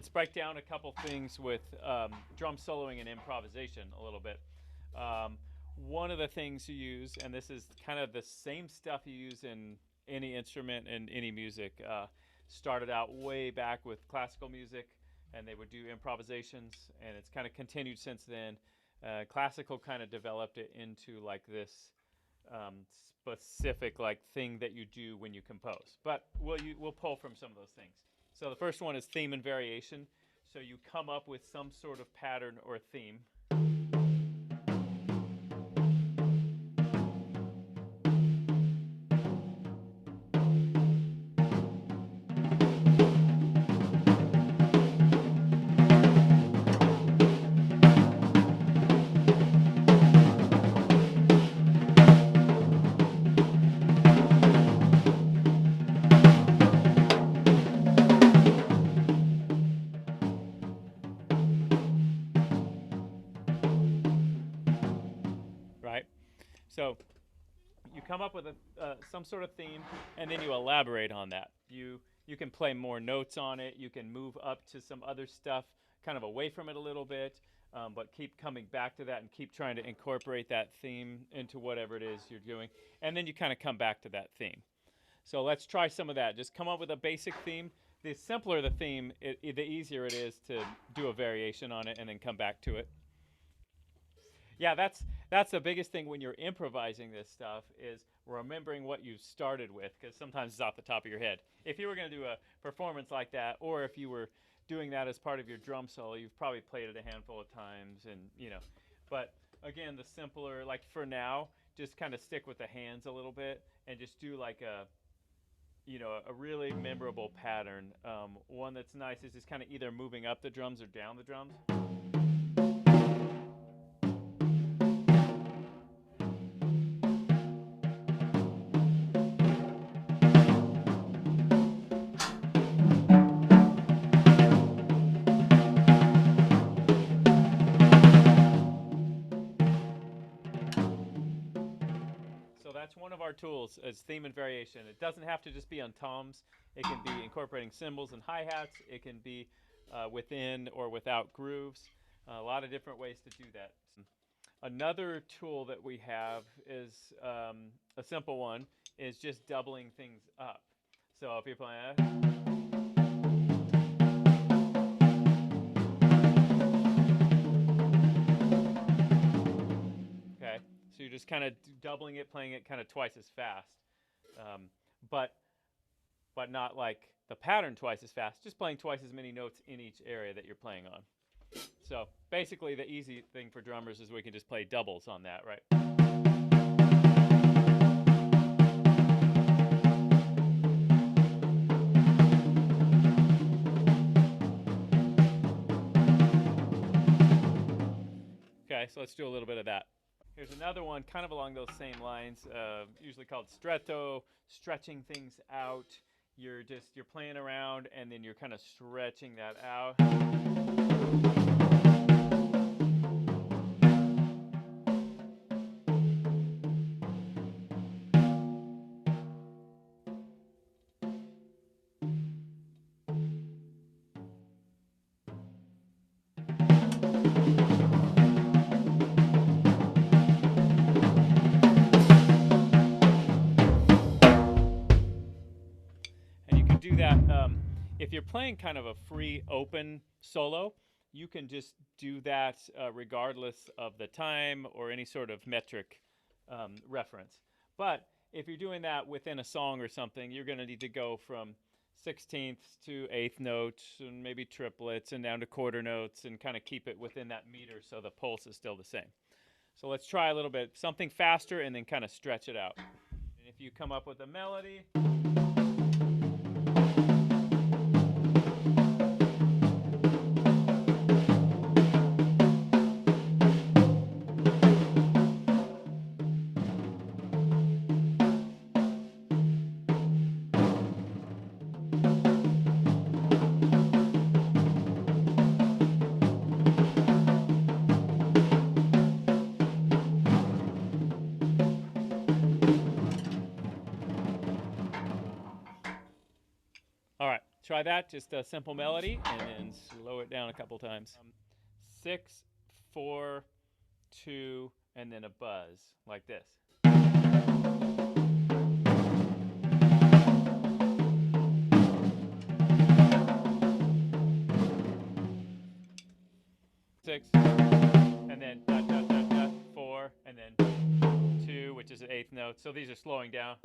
let's break down a couple things with drum soloing and improvisation a little bit. One of the things you use, and this is kind of the same stuff you use in any instrument and any music, started out way back with classical music, and they would do improvisations, and it's kind of continued since then. Classical kind of developed it into like this specific like thing that you do when you compose. But we'll pull from some of those things. So the first one is theme and variation. So you come up with some sort of pattern or theme. Right? So you come up with some sort of theme, and then you elaborate on that. You can play more notes on it. You can move up to some other stuff, kind of away from it a little bit, but keep coming back to that and keep trying to incorporate that theme into whatever it is you're doing. And then you kind of come back to that theme. So let's try some of that. Just come up with a basic theme. The simpler the theme, the easier it is to do a variation on it and then come back to it. Yeah, that's the biggest thing when you're improvising this stuff is remembering what you started with, because sometimes it's off the top of your head. If you were going to do a performance like that, or if you were doing that as part of your drum solo, you've probably played it a handful of times, and But again, the simpler, like for now, just kind of stick with the hands a little bit and just do like a really memorable pattern. One that's nice is just kind of either moving up the drums or down the drums. That's one of our tools as theme and variation. It doesn't have to just be on toms. It can be incorporating cymbals and hi-hats. It can be within or without grooves. A lot of different ways to do that. Another tool that we have is a simple one, is just doubling things up. So if you're playing so you're just kind of doubling it, playing it kind of twice as fast, but not like the pattern twice as fast, just playing twice as many notes in each area that you're playing on. So basically the easy thing for drummers is we can just play doubles on that, right? Okay, so let's do a little bit of that. Here's another one kind of along those same lines, usually called stretto, stretching things out. You're playing around and then you're kind of stretching that out. Do that if you're playing kind of a free open solo, you can just do that regardless of the time or any sort of metric reference. But if you're doing that within a song or something, you're going to need to go from 16ths to 8th notes and maybe triplets and down to quarter notes and kind of keep it within that meter so the pulse is still the same. So let's try a little bit, something faster and then kind of stretch it out. And if you come up with a melody. try that, just a simple melody, and then slow it down a couple times. 6, 4, 2, and then a buzz, like this. 6, and then 4, and then 2, which is an 8th note. So these are slowing down.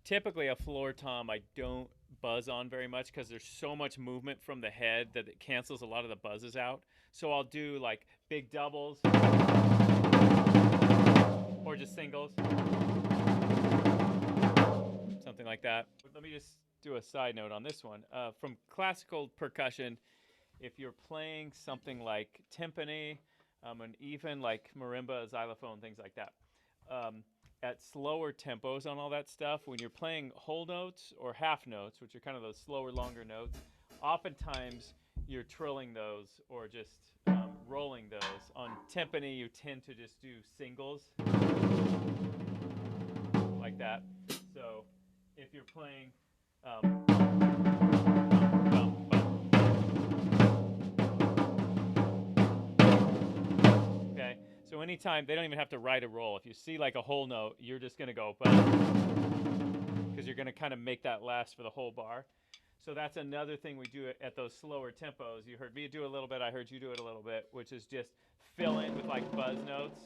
Typically a floor tom I don't buzz on very much because there's so much movement from the head that it cancels a lot of the buzzes out. So I'll do like big doubles or just singles, something like that. Let me just do a side note on this one. From classical percussion, if you're playing something like timpani and even like marimba, xylophone, things like that, at slower tempos on all that stuff, when you're playing whole notes or half notes, which are kind of those slower, longer notes, oftentimes you're trilling those or just rolling those. On timpani, you tend to just do singles like that. So if you're playing okay, so anytime, they don't even have to write a roll. If you see like a whole note, you're just going to go because you're going to kind of make that last for the whole bar. So that's another thing we do at those slower tempos. You heard me do a little bit, I heard you do it a little bit, which is just fill in with like buzz notes.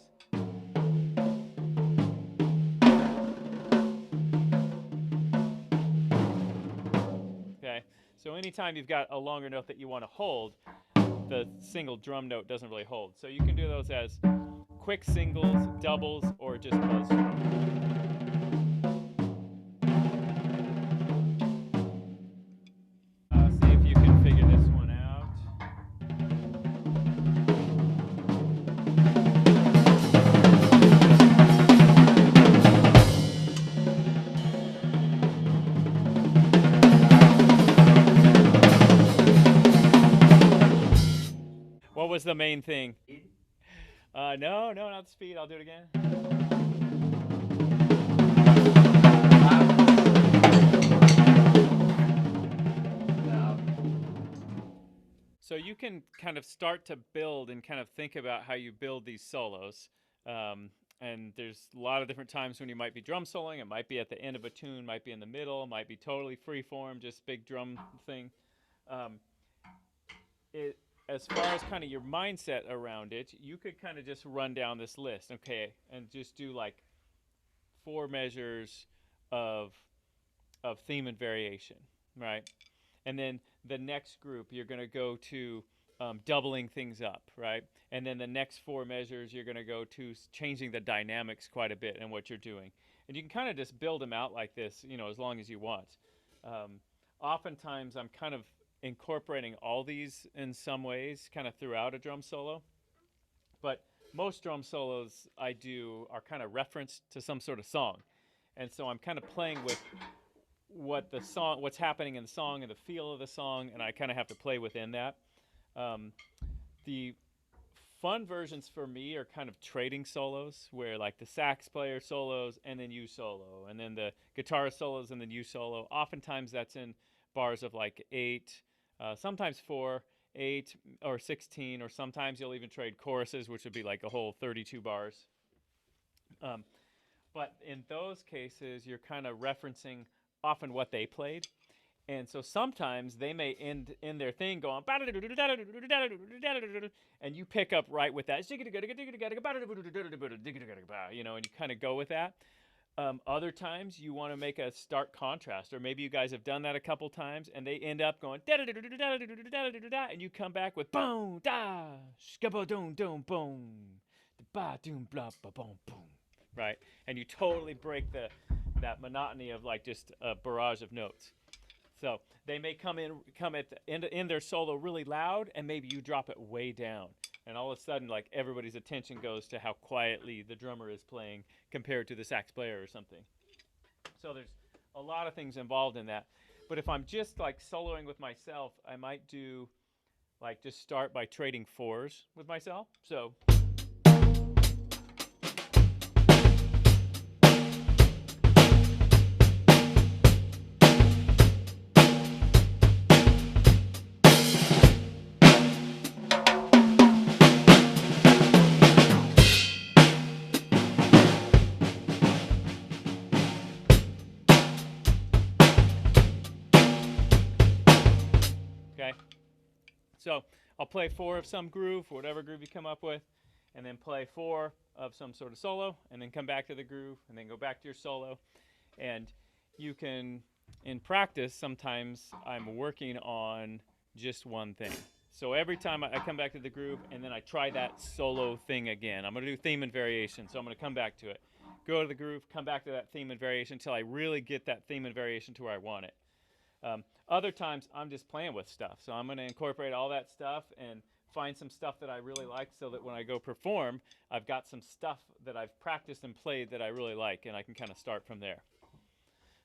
Okay, so anytime you've got a longer note that you want to hold, the single drum note doesn't really hold. So you can do those as quick singles, doubles, or just buzz strokes. See if you can figure this one out. What was the main thing? No, not the speed. I'll do it again. So you can kind of start to build and kind of think about how you build these solos. And there's a lot of different times when you might be drum soloing. It might be at the end of a tune, might be in the middle, might be totally free form, just big drum thing. As far as kind of your mindset around it, you could kind of just run down this list, okay, and just do like 4 measures of theme and variation, right? And then the next group, you're going to go to doubling things up, right? And then the next 4 measures, you're going to go to changing the dynamics quite a bit in what you're doing. And you can kind of just build them out like this, you know, as long as you want. Oftentimes, I'm kind of incorporating all these in some ways kind of throughout a drum solo, but most drum solos I do are kind of referenced to some sort of song, and so I'm kind of playing with what's happening in the song and the feel of the song, and I kind of have to play within that. The fun versions for me are kind of trading solos, where like the sax player solos and then you solo, and then the guitar solos and then you solo. Oftentimes that's in bars of like 8, sometimes 4, 8, or 16, or sometimes you'll even trade choruses, which would be like a whole 32 bars. But in those cases, you're kind of referencing often what they played. And so sometimes they may end in their thing going, and you pick up right with that, you know, and you kind of go with that. Other times you want to make a stark contrast, or maybe you guys have done that a couple times, and they end up going, and you come back with boom, da, skaba doom, doom, boom, ba doom, blah, ba boom, boom, right? And you totally break that monotony of like just a barrage of notes. So they may come at the end in their solo really loud, and maybe you drop it way down, and all of a sudden like everybody's attention goes to how quietly the drummer is playing compared to the sax player or something. So there's a lot of things involved in that. But if I'm just like soloing with myself, I might do like just start by trading 4s with myself. So Okay? So I'll play 4 of some groove, whatever groove you come up with, and then play 4 of some sort of solo, and then come back to the groove, and then go back to your solo. And you can, in practice, sometimes I'm working on just one thing. So every time I come back to the groove, and then I try that solo thing again. I'm going to do theme and variation, so I'm going to come back to it. Go to the groove, come back to that theme and variation until I really get that theme and variation to where I want it. Other times, I'm just playing with stuff. So I'm going to incorporate all that stuff and find some stuff that I really like so that when I go perform, I've got some stuff that I've practiced and played that I really like, and I can kind of start from there.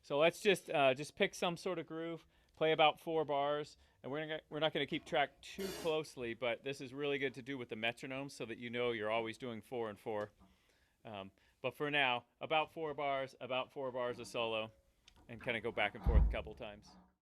So let's just pick some sort of groove, play about 4 bars, and we're not going to keep track too closely, but this is really good to do with the metronome so that you know you're always doing 4 and 4. But for now, about 4 bars of solo, and kind of go back and forth a couple times.